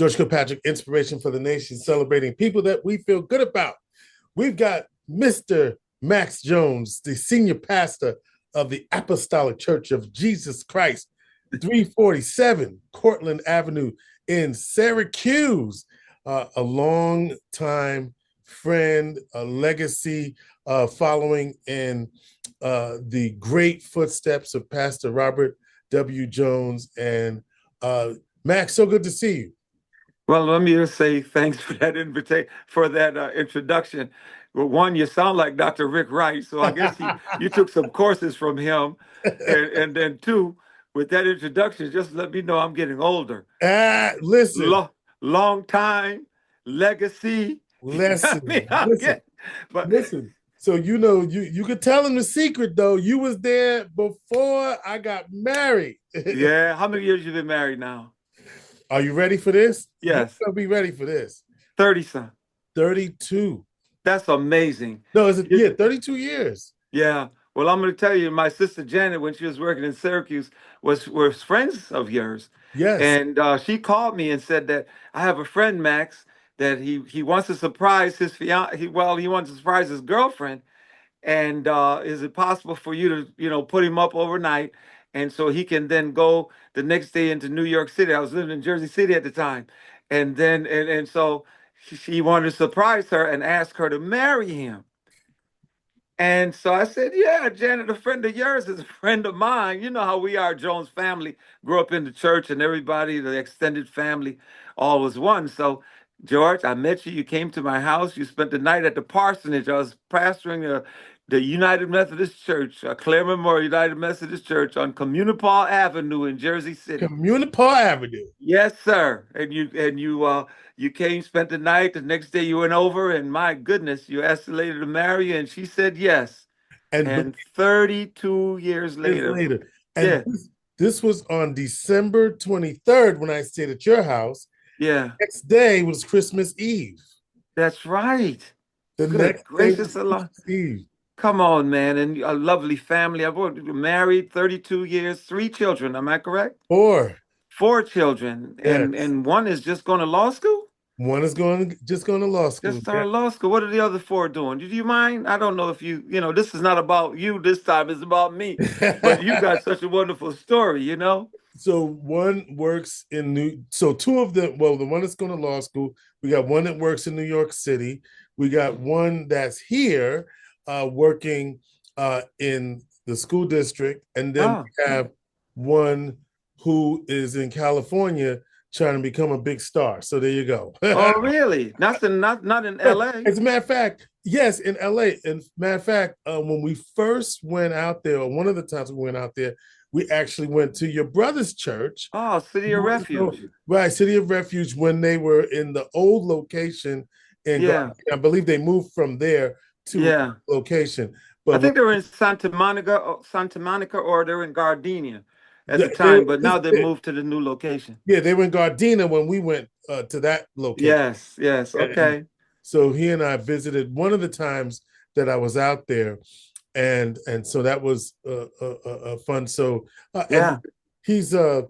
George Kilpatrick, Inspiration for the Nation, celebrating people that we feel good about. We've got Mr. Max Jones, the senior pastor of the Apostolic Church of Jesus Christ, 347 Cortland Avenue in Syracuse, a long time friend, a legacy following in the great footsteps of Pastor Robert W. Jones. And Max, so good to see you. Well, let me just say thanks for that introduction. Well, one, you sound like Dr. Rick Wright, so I guess you took some courses from him. And then two, with that introduction, just let me know I'm getting older. Listen. Long time, legacy. Listen. But listen. So you could tell him the secret though. You was there before I got married. Yeah. How many years you been married now? Are you ready for this? Yes. You'll be ready for this. 30 son. 32. That's amazing. No, 32 years. Yeah. Well, I'm going to tell you, my sister Janet, when she was working in Syracuse, was friends of yours. Yes. And she called me and said that I have a friend, Max, that he wants to surprise his he wants to surprise his girlfriend. And is it possible for you to, put him up overnight, and so he can then go the next day into New York City? I was living in Jersey City at the time, and then and so she wanted to surprise her and ask her to marry him. And so I said, yeah, Janet, a friend of yours is a friend of mine. You know how we are, Jones family, grew up in the church, and everybody, the extended family, all was one. So, George, I met you. You came to my house. You spent the night at the parsonage. I was pastoring the United Methodist Church, Clare Memorial United Methodist Church on Communipaw Avenue in Jersey City. Communipaw Avenue. Yes, sir. And you came, spent the night. The next day you went over, and my goodness, you asked the lady to marry you, and she said yes. And 32 years later. And this was on December 23rd when I stayed at your house. Yeah. Next day was Christmas Eve. That's right. Next gracious Allah. Eve. Come on, man. And a lovely family. I've been married 32 years, 3 children. Am I correct? 4. 4 children. Yes. And one is just going to law school? One is just going to law school. Just started law school. What are the other 4 doing? Do you mind? I don't know if this is not about you this time. It's about me. But you got such a wonderful story, So one works so 2 of them, well, the one that's going to law school, we got one that works in New York City. We got one that's here working in the school district. And then we have one who is in California trying to become a big star. So there you go. Oh, really? Not in LA? As a matter of fact, yes, in LA. And matter of fact, when we first went out there, or one of the times we went out there, we actually went to your brother's church. Oh, City of Refuge. Right, City of Refuge, when they were in the old location. And I believe they moved from there to location. But I think they were in Santa Monica, or they're in Gardenia at the time, but now they moved to the new location. Yeah, they were in Gardena when we went to that location. Yes, okay. And so he and I visited one of the times that I was out there, and so that was fun. So he's gone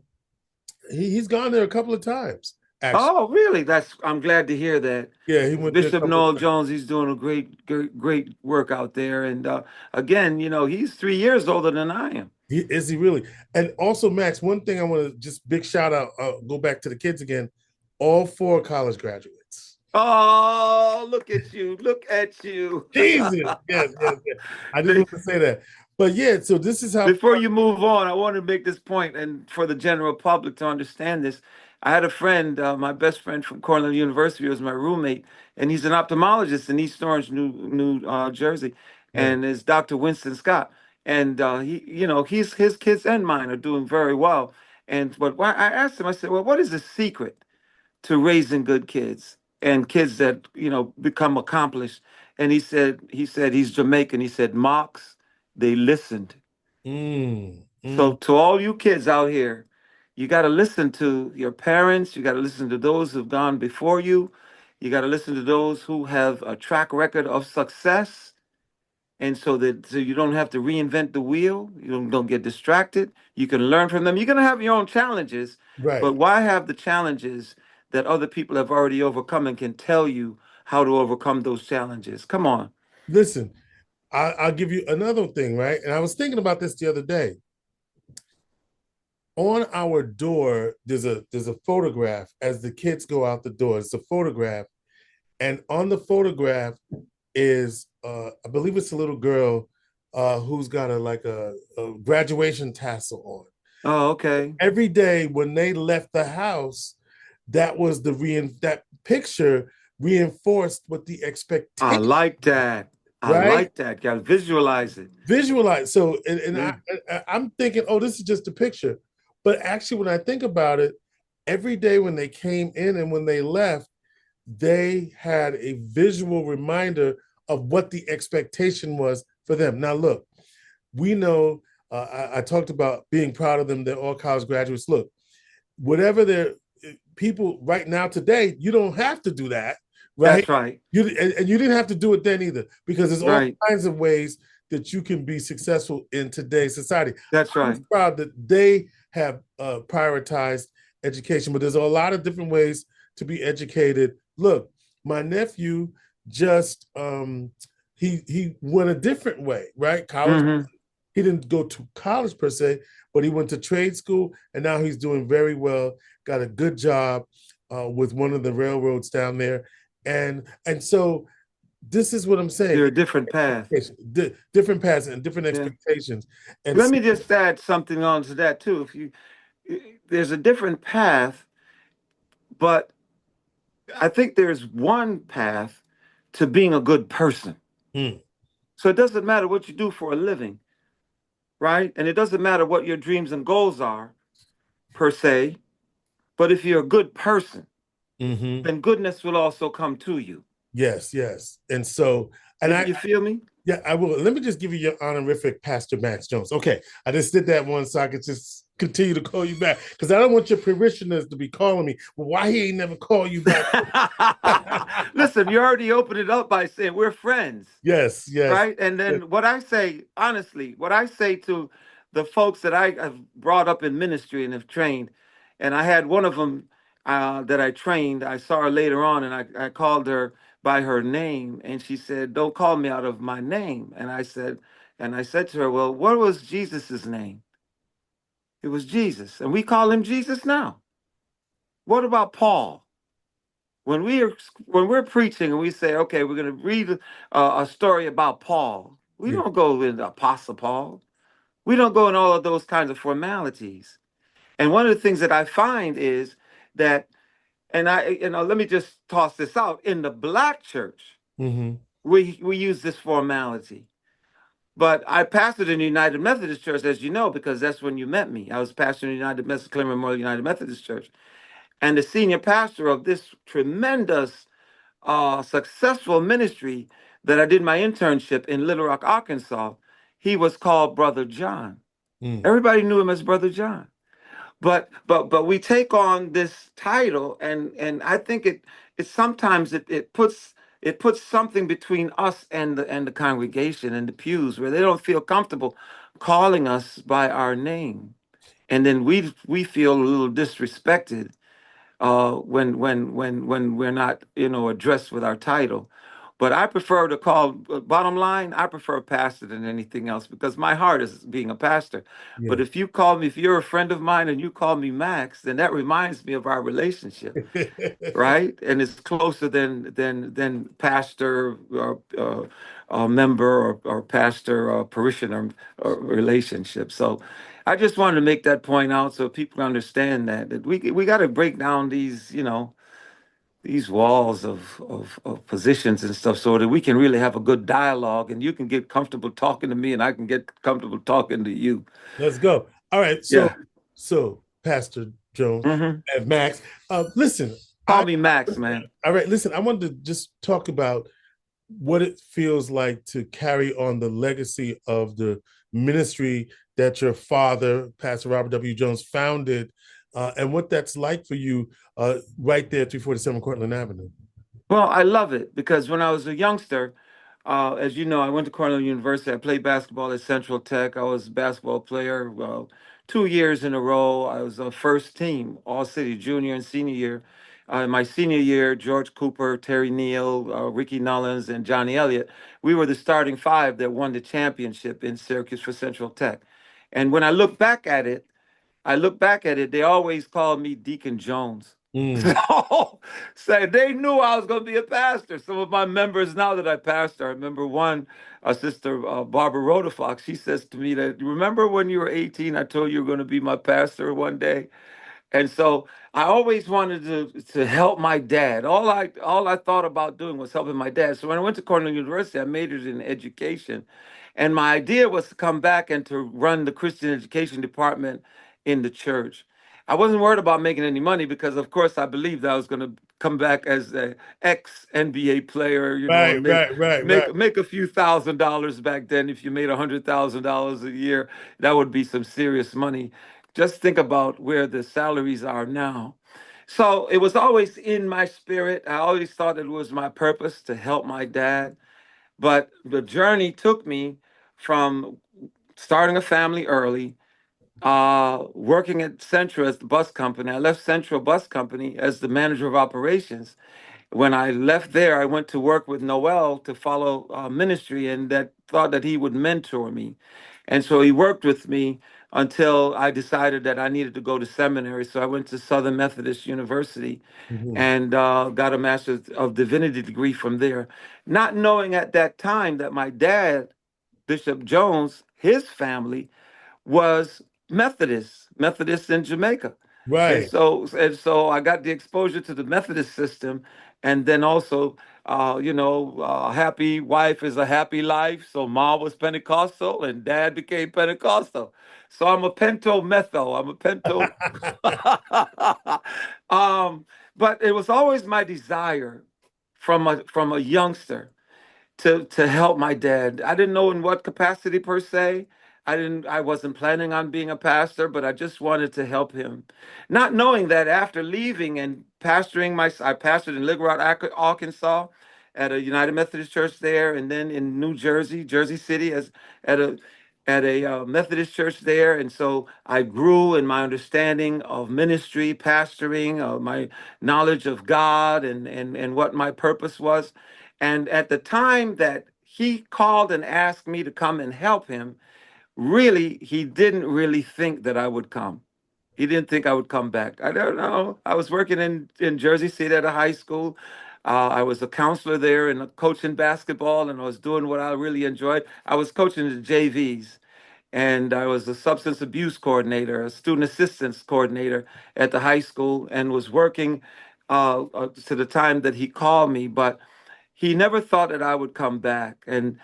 there a couple of times. Actually. Oh, really? I'm glad to hear that. Yeah, he went Bishop Noel Jones. He's doing a great work out there. And again, he's 3 years older than I am. Is he really? And also, Max, one thing I want to just big shout out. Go back to the kids again. All 4 college graduates. Oh, look at you! Look at you! Jesus, yes. I just want to say that. But yeah, so this is how. Before you move on, I want to make this point, and for the general public to understand this. I had a friend, my best friend from Cornell University, was my roommate, and he's an ophthalmologist in East Orange, New Jersey, and is Dr. Winston Scott. And his kids and mine are doing very well. But I asked him, I said, well, what is the secret to raising good kids and kids that become accomplished? And he said he's Jamaican. He said, Marx, they listened. So to all you kids out here, you got to listen to your parents. You got to listen to those who've gone before you. You got to listen to those who have a track record of success. And so you don't have to reinvent the wheel. You don't get distracted. You can learn from them. You're going to have your own challenges. Right. But why have the challenges that other people have already overcome and can tell you how to overcome those challenges. Come on. Listen, I'll give you another thing, right? And I was thinking about this the other day. On our door, there's a photograph as the kids go out the door. It's a photograph, and on the photograph is I believe it's a little girl who's got a graduation tassel on. Oh, okay. Every day when they left the house, that was that picture reinforced what the I expectation, like that. I right? like that. Got to visualize it. Visualize. So, and Yeah. I'm thinking, oh, this is just a picture. But actually, when I think about it, every day when they came in and when they left, they had a visual reminder of what the expectation was for them. Now, look, we know I talked about being proud of them. They're all college graduates. Look, whatever they're people right now today, you don't have to do that, right? That's right. And you didn't have to do it then either, because there's all Right. kinds of ways that you can be successful in today's society. That's I'm right. proud that they have prioritized education, but there's a lot of different ways to be educated. Look, my nephew just he went a different way, right? College. Hmm. He didn't go to college per se, but he went to trade school, and now he's doing very well. Got a good job with one of the railroads down there, and so this is what I'm saying. You're a different path. Different paths and different Yeah. expectations. And Let so, me just add something on to that too. There's a different path, but I think there's one path to being a good person. mm, So it doesn't matter what you do for a living, right? And it doesn't matter what your dreams and goals are, per se. But if you're a good person, mm-hmm. then goodness will also come to you. Yes, yes. And so, and You feel me? yeah, I will. Let me just give you your honorific, Pastor Max Jones. Okay, I just did that one so I could just continue to call you back, because I don't want your parishioners to be calling me. Well, why he ain't never call you back? Listen, you already opened it up by saying we're friends, Yes, yes, right? And yes. then what I say, honestly, what I say to the folks that I have brought up in ministry and have trained, and I had one of them that I trained. I saw her later on, and I called her by her name, and she said, "Don't call me out of my name." And I said to her, "Well, what was Jesus's name?" It was Jesus, and we call him Jesus now. What about Paul? When we're preaching and we say, okay, we're going to read a story about Paul, we Yeah. don't go into Apostle Paul. We don't go in all of those kinds of formalities. And one of the things that I find is that, let me just toss this out. In the Black church, Mm-hmm. we use this formality. But I pastored in the United Methodist Church, as you know, because that's when you met me. I was pastor in the United Methodist, Clement Memorial United Methodist Church, and the senior pastor of this tremendous successful ministry that I did my internship in Little Rock, Arkansas, he was called Brother John. Mm. Everybody knew him as Brother John. But we take on this title, and I think it sometimes it puts something between us and the congregation and the pews, where they don't feel comfortable calling us by our name, and then we feel a little disrespected when we're not addressed with our title. But I prefer to call. Bottom line, I prefer pastor than anything else, because my heart is being a pastor. But Yeah. if you call me, if you're a friend of mine and you call me Max, then that reminds me of our relationship, right? And it's closer than pastor or member or pastor or parishioner relationship. So I just wanted to make that point out so people understand that we got to break down these walls of positions and stuff, so that we can really have a good dialogue, and you can get comfortable talking to me and I can get comfortable talking to you. Let's go. All right. Yeah. So Pastor Jones Hmm. and Max, listen. Call me Max, man. All right. Listen, I wanted to just talk about what it feels like to carry on the legacy of the ministry that your father, Pastor Robert W. Jones, founded, and what that's like for you right there at 347 Cortland Avenue. Well, I love it because when I was a youngster, as you know, I went to Cornell University. I played basketball at Central Tech. I was a basketball player 2 years in a row. I was a first team, all city, junior and senior year. my senior year, George Cooper, Terry Neal, Ricky Nullins, and Johnny Elliott, we were the starting five that won the championship in Syracuse for Central Tech. And when I look back at it, they always called me Deacon Jones. Mm. So they knew I was going to be a pastor. Some of my members now that I pastor, I remember one, Sister Barbara Rodefox, she says to me that, remember when you were 18, I told you were going to be my pastor one day? And so I always wanted to help my dad. All I thought about doing was helping my dad. So when I went to Cornell University, I majored in education, and my idea was to come back and to run the Christian education department in the church. I wasn't worried about making any money because, of course, I believed I was going to come back as an ex NBA player, and Right, right, right, right. make a few $1,000s back then. If you made $100,000 a year, that would be some serious money. Just think about where the salaries are now. So it was always in my spirit. I always thought it was my purpose to help my dad. But the journey took me from starting a family early, working at Central as the bus company. I left Central Bus Company as the manager of operations. When I left there, I went to work with Noel to follow ministry, and that thought that he would mentor me. And so he worked with me until I decided that I needed to go to seminary. So I went to Southern Methodist University Mhm. and got a Master's of Divinity degree from there, not knowing at that time that my dad, Bishop Jones, his family was Methodist in Jamaica. And Right. so I got the exposure to the Methodist system, and then also, happy wife is a happy life. So mom was Pentecostal, and dad became Pentecostal. So I'm a Pento Metho. I'm a Pento. um, but it was always my desire from a youngster to help my dad. I didn't know in what capacity per se. I wasn't planning on being a pastor, but I just wanted to help him. Not knowing that after leaving and I pastored in Little Rock, Arkansas at a United Methodist Church there, and then in New Jersey, Jersey City as at a Methodist church there. And so I grew in my understanding of ministry, pastoring, my knowledge of God and what my purpose was. And at the time that he called and asked me to come and help him, really, he didn't really think that I would come. He didn't think I would come back. I don't know. I was working in Jersey City at a high school. I was a counselor there and coaching basketball, and I was doing what I really enjoyed. I was coaching the JVs, and I was a substance abuse coordinator, a student assistance coordinator at the high school, and was working to the time that he called me. But he never thought that I would come back. And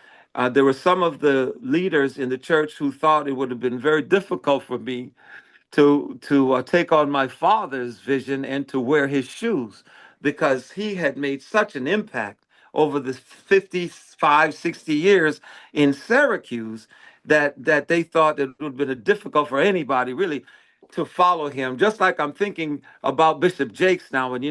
there were some of the leaders in the church who thought it would have been very difficult for me to take on my father's vision and to wear his shoes because he had made such an impact over the 55, 60 years in Syracuse that they thought it would have been difficult for anybody really to follow him. Just like I'm thinking about Bishop Jakes now, and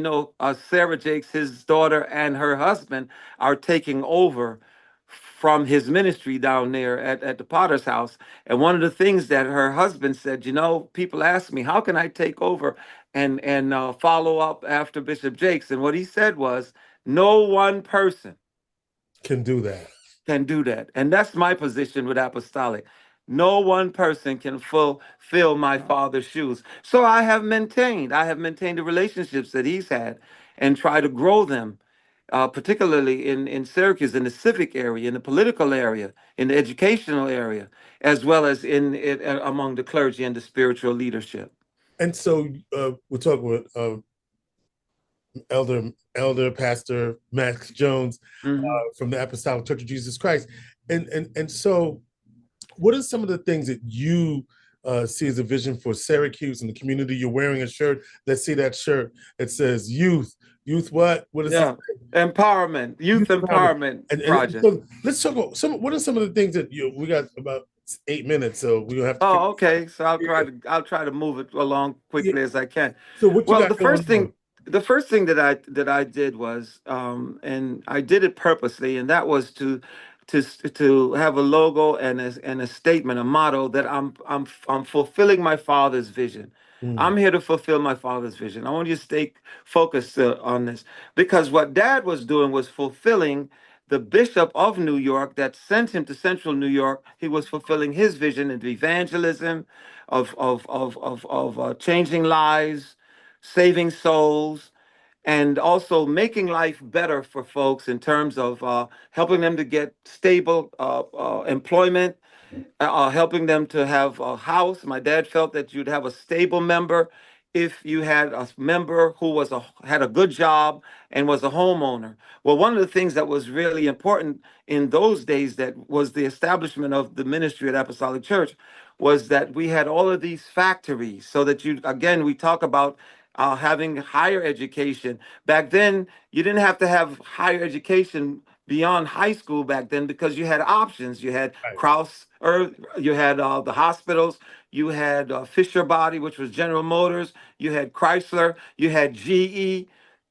Sarah Jakes, his daughter, and her husband are taking over from his ministry down there at the Potter's house. And one of the things that her husband said, people ask me, how can I take over and follow up after Bishop Jakes? And what he said was, no one person Can do that. can do that. And that's my position with Apostolic. No one person can fill my father's shoes. So I have maintained the relationships that he's had and try to grow them, particularly in Syracuse, in the civic area, in the political area, in the educational area, as well as among the clergy and the spiritual leadership. And so we're talking with Elder Pastor Max Jones Hmm. from the Apostolic Church of Jesus Christ. And so what are some of the things that you see as a vision for Syracuse and the community? You're wearing a shirt. Let's see that shirt. It says youth. Youth what? What is it? Yeah, empowerment, youth Youth empowerment. empowerment And project. so let's talk about what are some of the things that we got about 8 minutes, so we're gonna have to Oh, okay. So I'll try to move it along yeah. quickly as I can. So what you Well, got going on? the first thing that I did was, and I did it purposely, and that was to have a logo and a statement, a motto that I'm fulfilling my father's vision. I'm here to fulfill my father's vision. I want you to stay focused on this because what dad was doing was fulfilling the bishop of New York that sent him to central New York. He was fulfilling his vision of evangelism, of changing lives, saving souls, and also making life better for folks in terms of helping them to get stable employment, helping them to have a house. My dad felt that you'd have a stable member if you had a member who had a good job and was a homeowner. Well, one of the things that was really important in those days that was the establishment of the ministry at Apostolic Church was that we had all of these factories so that we talk about having higher education. Back then, you didn't have to have higher education beyond high school back then because you had options. You had Right. Kraus, or you had the hospitals. You had Fisher Body, which was General Motors. You had Chrysler. You had GE.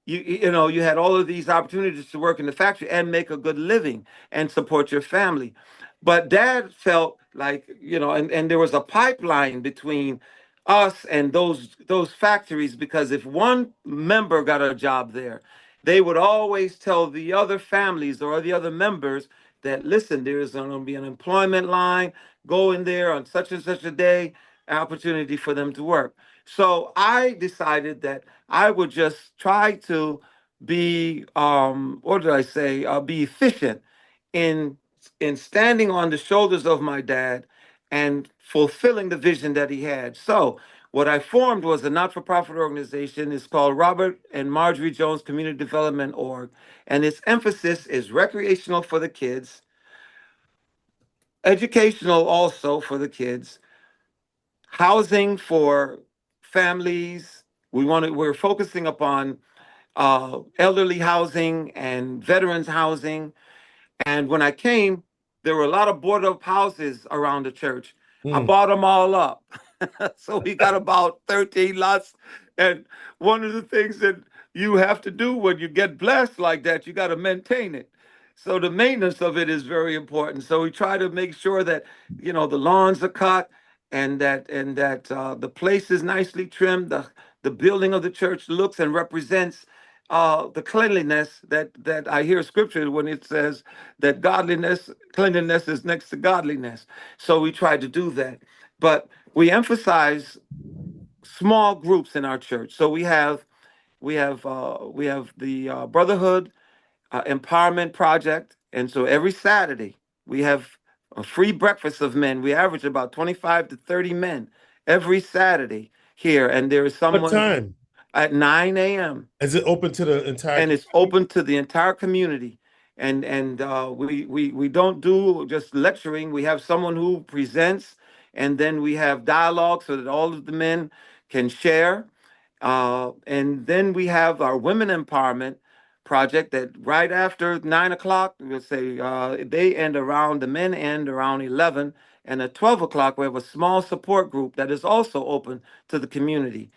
You had all of these opportunities to work in the factory and make a good living and support your family. But dad felt like, and there was a pipeline between us and those factories because if one member got a job there, they would always tell the other families or the other members that, listen, there's going to be an employment line, go in there on such and such a day, opportunity for them to work. So I decided that I would just try to be, what did I say, be efficient in standing on the shoulders of my dad and fulfilling the vision that he had. So what I formed was a not-for-profit organization. It's called Robert and Marjorie Jones Community Development Org, and its emphasis is recreational for the kids, educational also for the kids, housing for families. We're focusing upon elderly housing and veterans housing. And when I came, there were a lot of boarded up houses around the church. I bought them all up. So we got about 13 lots. And one of the things that you have to do when you get blessed like that, you got to maintain it. So the maintenance of it is very important. So we try to make sure that, the lawns are cut and that the place is nicely trimmed. The building of the church looks and represents the cleanliness that I hear scripture when it says that cleanliness is next to godliness. So we try to do that. But we emphasize small groups in our church. So we have the Brotherhood Empowerment Project, and so every Saturday we have a free breakfast of men. We average about 25 to 30 men every Saturday here, and there is What someone time? at 9 a.m. Is it open to the entire and it's open to the entire community. And we don't do just lecturing. We have someone who presents, and then we have dialogue so that all of the men can share. And then we have our women empowerment project that right after 9 o'clock, we'll say the men end around 11. And at 12 o'clock, we have a small support group that is also open to the community.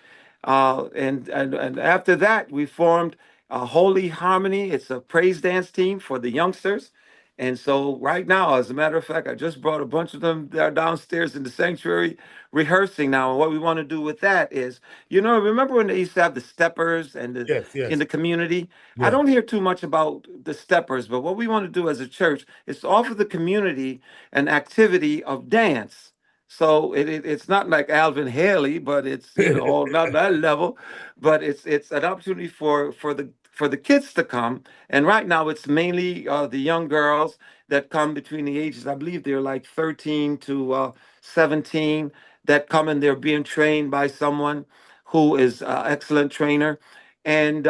And after that, we formed Holy Harmony. It's a praise dance team for the youngsters. And so right now, as a matter of fact, I just brought a bunch of them. They're downstairs in the sanctuary rehearsing now. And what we want to do with that is, remember when they used to have the steppers Yes, in yes, the community? I yeah. don't hear too much about the steppers, but what we want to do as a church is to offer the community an activity of dance. So it's not like Alvin Haley, but it's not that level, but it's an opportunity for the kids to come. And right now it's mainly the young girls that come between the ages. I believe they're like 13 to 17 that come and they're being trained by someone who is an excellent trainer. And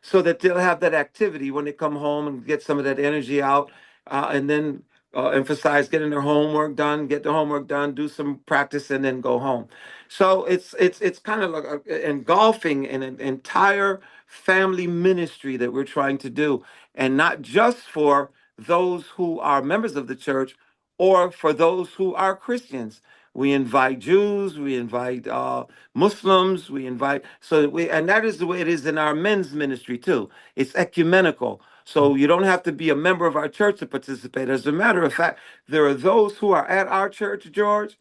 so that they'll have that activity when they come home and get some of that energy out, and then emphasize getting their homework done, get the homework done, do some practice, and then go home. So it's kind of like engulfing an entire family ministry that we're trying to do, and not just for those who are members of the church or for those who are Christians. We invite Jews, we invite Muslims, and that is the way it is in our men's ministry too. It's ecumenical. So you don't have to be a member of our church to participate. As a matter of fact, there are those who are at our church, George,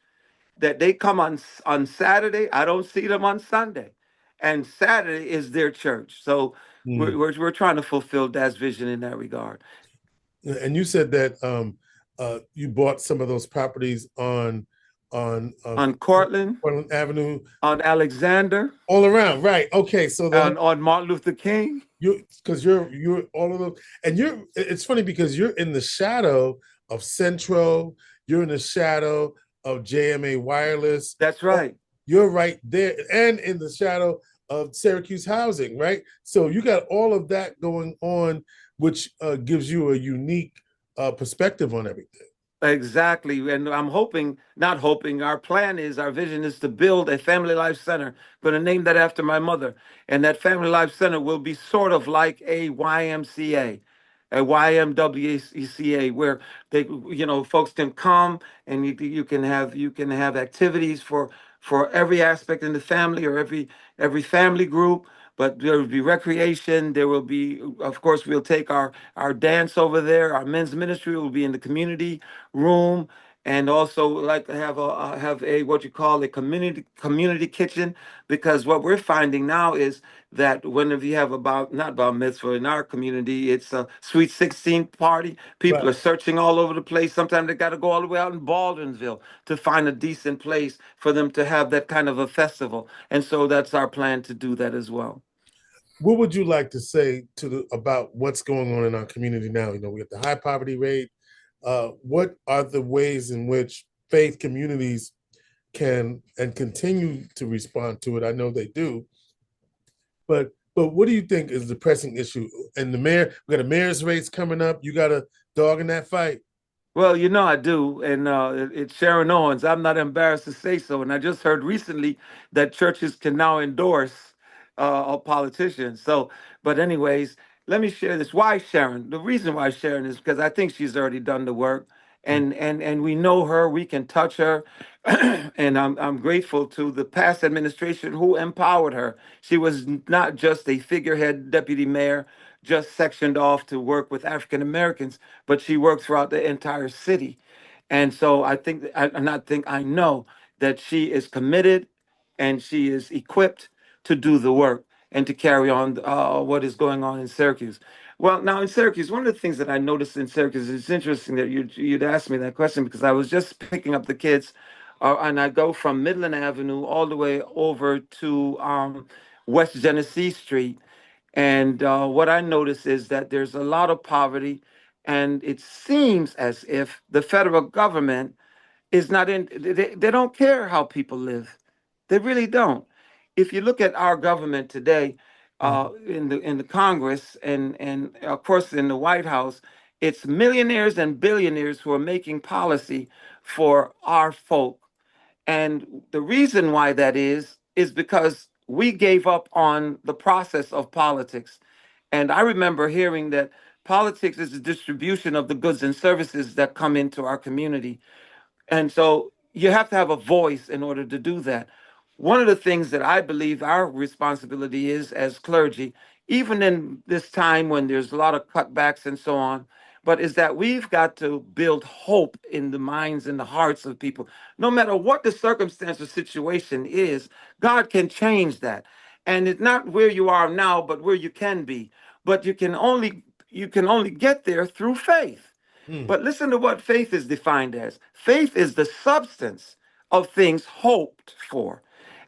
that they come on Saturday. I don't see them on Sunday, and Saturday is their church. So Mm. we're trying to fulfill Dad's vision in that regard. And you said that you bought some of those properties On Cortland, Portland Avenue, on Alexander, all around, right? Okay, so the on Martin Luther King. you because you're all of those, and you're. It's funny because you're in the shadow of Centro, you're in the shadow of JMA Wireless. That's right. You're right there, and in the shadow of Syracuse Housing, right? So you got all of that going on, which gives you a unique perspective on everything. Exactly. And I'm hoping, not hoping, our plan is, our vision is to build a family life center. Going to name that after my mother. And that family life center will be sort of like a YMCA, a YMWCA, where folks can come and you can have activities for every aspect in the family, or every family group. But there will be recreation. There will be, of course, we'll take our dance over there. Our men's ministry will be in the community room, and also like to have a what you call a community kitchen, because what we're finding now is that whenever you have about not bar mitzvah in our community, it's a sweet 16 party. People Right. are searching all over the place. Sometimes they got to go all the way out in Baldwinsville to find a decent place for them to have that kind of a festival, and so that's our plan to do that as well. What would you like to say about what's going on in our community now? You know, we have the high poverty rate. What are the ways in which faith communities can and continue to respond to it? I know they do, but what do you think is the pressing issue? And we got a mayor's race coming up. You got a dog in that fight. Well, I do, and it's Sharon Owens. I'm not embarrassed to say so. And I just heard recently that churches can now endorse politicians. So, but anyways, let me share this. Why Sharon? The reason why Sharon is because I think she's already done the work, and we know her. We can touch her, and I'm grateful to the past administration who empowered her. She was not just a figurehead deputy mayor, just sectioned off to work with African Americans, but she worked throughout the entire city. And so I know that she is committed and she is equipped to do the work and to carry on what is going on in Syracuse. Well, now in Syracuse, one of the things that I noticed in Syracuse, it's interesting that you'd asked me that question, because I was just picking up the kids, and I go from Midland Avenue all the way over to West Genesee Street. And what I notice is that there's a lot of poverty, and it seems as if the federal government is not in, they don't care how people live. They really don't. If you look at our government today, in the Congress, and of course in the White House, it's millionaires and billionaires who are making policy for our folk. And the reason why that is because we gave up on the process of politics. And I remember hearing that politics is the distribution of the goods and services that come into our community. And so you have to have a voice in order to do that. One of the things that I believe our responsibility is as clergy, even in this time when there's a lot of cutbacks and so on, but is that we've got to build hope in the minds and the hearts of people. No matter what the circumstance or situation is, God can change that. And it's not where you are now, but where you can be. But you can only get there through faith. Hmm. But listen to what faith is defined as. Faith is the substance of things hoped for.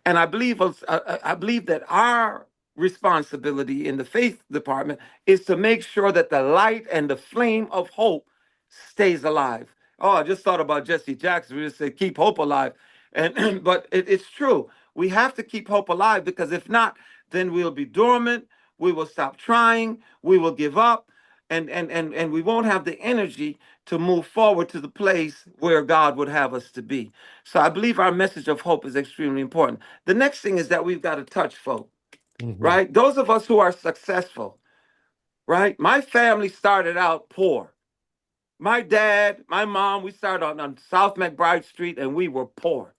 And I believe that our responsibility in the faith department is to make sure that the light and the flame of hope stays alive. Oh, I just thought about Jesse Jackson. We just said keep hope alive. And but it's true. We have to keep hope alive, because if not, then we'll be dormant, we will stop trying, we will give up, and we won't have the energy to move forward to the place where God would have us to be. So I believe our message of hope is extremely important. The next thing is that we've got to touch folk, Mm-hmm. right? Those of us who are successful, right? My family started out poor. My dad, my mom, we started on South McBride Street, and we were poor.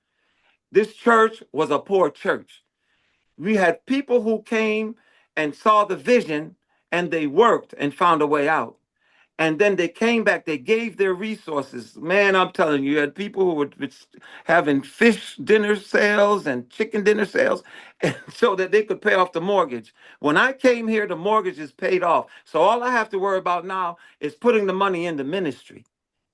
This church was a poor church. We had people who came and saw the vision, and they worked and found a way out. And then they came back, they gave their resources. Man, I'm telling you, you had people who were having fish dinner sales and chicken dinner sales and so that they could pay off the mortgage. When I came here, the mortgage is paid off. So all I have to worry about now is putting the money in the ministry.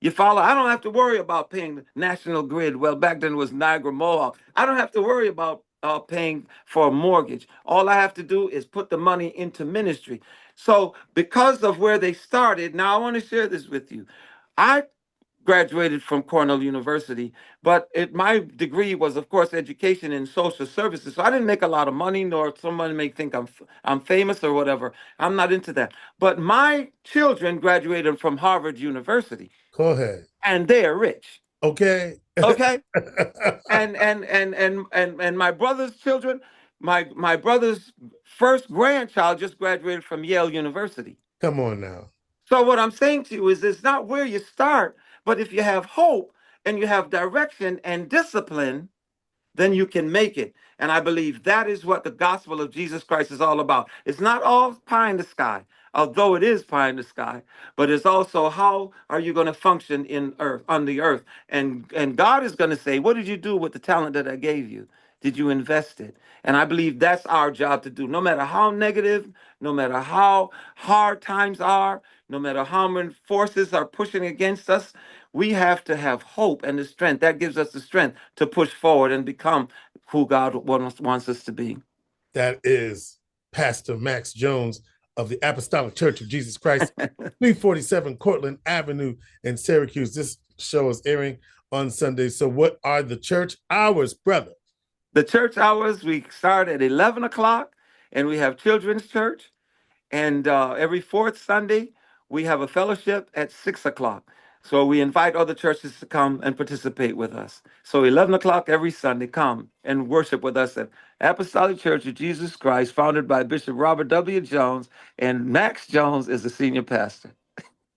You follow? I don't have to worry about paying the National Grid. Well, back then it was Niagara Mohawk. I don't have to worry about paying for a mortgage. All I have to do is put the money into ministry. So, because of where they started, now I want to share this with you. I graduated from Cornell University, but my degree was, of course, education in social services. So I didn't make a lot of money, nor someone may think I'm famous or whatever. I'm not into that. But my children graduated from Harvard University. Go ahead. And they are rich. Okay. Okay. And my brother's children, my brother's first grandchild just graduated from Yale University. Come on now. So what I'm saying to you is it's not where you start, but if you have hope and you have direction and discipline, then you can make it. And I believe that is what the gospel of Jesus Christ is all about. It's not all pie in the sky, although it is pie in the sky, but it's also how are you going to function on the earth? And God is going to say, what did you do with the talent that I gave you? Did you invest it? And I believe that's our job to do. No matter how negative, no matter how hard times are, no matter how many forces are pushing against us, we have to have hope and the strength. That gives us the strength to push forward and become who God wants us to be. That is Pastor Max Jones of the Apostolic Church of Jesus Christ, 347 Cortland Avenue in Syracuse. This show is airing on Sunday. So what are the church hours, brother? The church hours, we start at 11 o'clock, and we have children's church. And every fourth Sunday, we have a fellowship at 6 o'clock. So we invite other churches to come and participate with us. So 11 o'clock every Sunday, come and worship with us at Apostolic Church of Jesus Christ, founded by Bishop Robert W. Jones, and Max Jones is the senior pastor.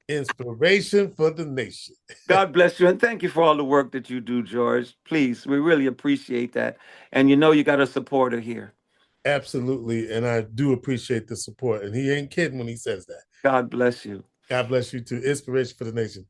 Inspiration for the nation. God bless you, and thank you for all the work that you do, George. Please, we really appreciate that. And you know you got a supporter here. Absolutely, and I do appreciate the support. And he ain't kidding when he says that. God bless you. God bless you too. Inspiration for the nation.